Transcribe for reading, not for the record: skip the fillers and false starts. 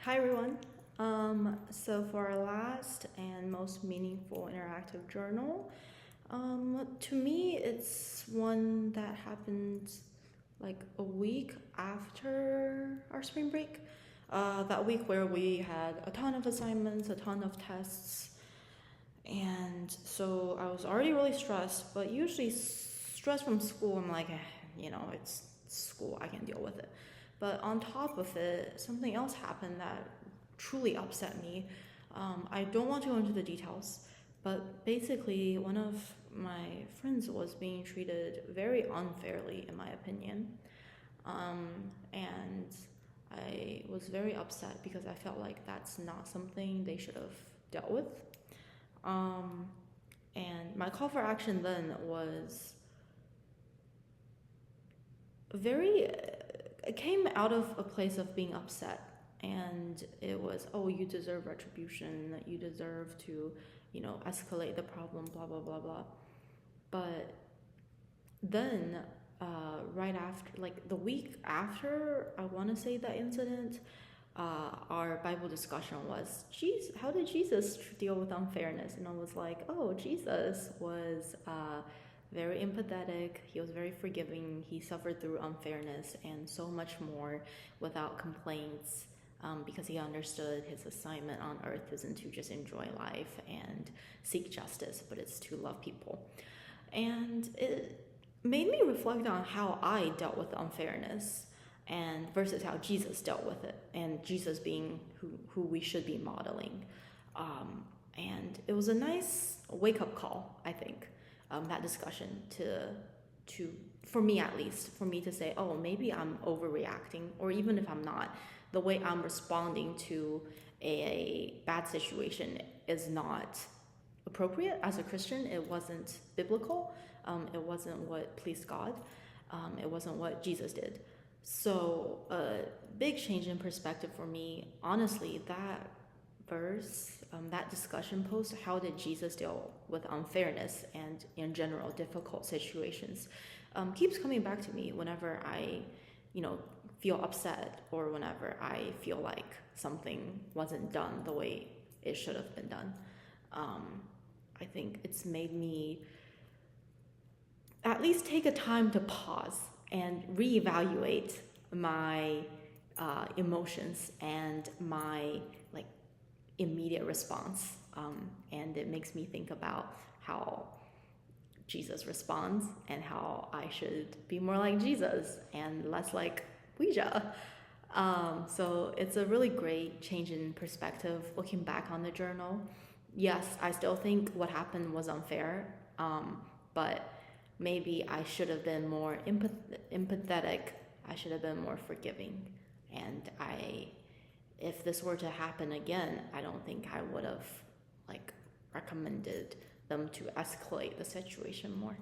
Hi everyone. So for our last and most meaningful interactive journal, to me it's one that happened like a week after our spring break. That week where we had a ton of assignments, a ton of tests, and so I was already really stressed. But usually, stress from school, I'm like, it's school, I can deal with it. But on top of it, something else happened that truly upset me. I don't want to go into the details, but basically, one of my friends was being treated very unfairly, in my opinion. And I was very upset because I felt like that's not something they should have dealt with. Um, and my call for action then was very, it came out of a place of being upset. And it was, oh, you deserve retribution, you deserve to, escalate the problem, blah, blah, blah, blah. But then, right after, like the week after, I want to say that incident, our Bible discussion was, how did Jesus deal with unfairness? And I was like, oh, Jesus was very empathetic. He was very forgiving. He suffered through unfairness and so much more without complaints, because he understood his assignment on earth isn't to just enjoy life and seek justice, but it's to love people. And it made me reflect on how I dealt with unfairness and versus how Jesus dealt with it, and Jesus being who we should be modeling. And it was a nice wake-up call, I think, that discussion to for me, at least, for me to say, oh, maybe I'm overreacting, or even if I'm not, the way I'm responding to a bad situation is not appropriate as a Christian. It wasn't biblical. It wasn't what pleased God. It wasn't what Jesus did. So a big change in perspective for me, honestly, that verse, that discussion post, how did Jesus deal with unfairness and in general difficult situations, keeps coming back to me whenever I, feel upset, or whenever I feel like something wasn't done the way it should have been done. I think it's made me at least take a time to pause and reevaluate my emotions and my immediate response, and it makes me think about how Jesus responds and how I should be more like Jesus and less like Ouija. So it's a really great change in perspective looking back on the journal. Yes, I still think what happened was unfair, but maybe I should have been more empathetic. I should have been more forgiving. And if this were to happen again, I don't think I would have recommended them to escalate the situation more.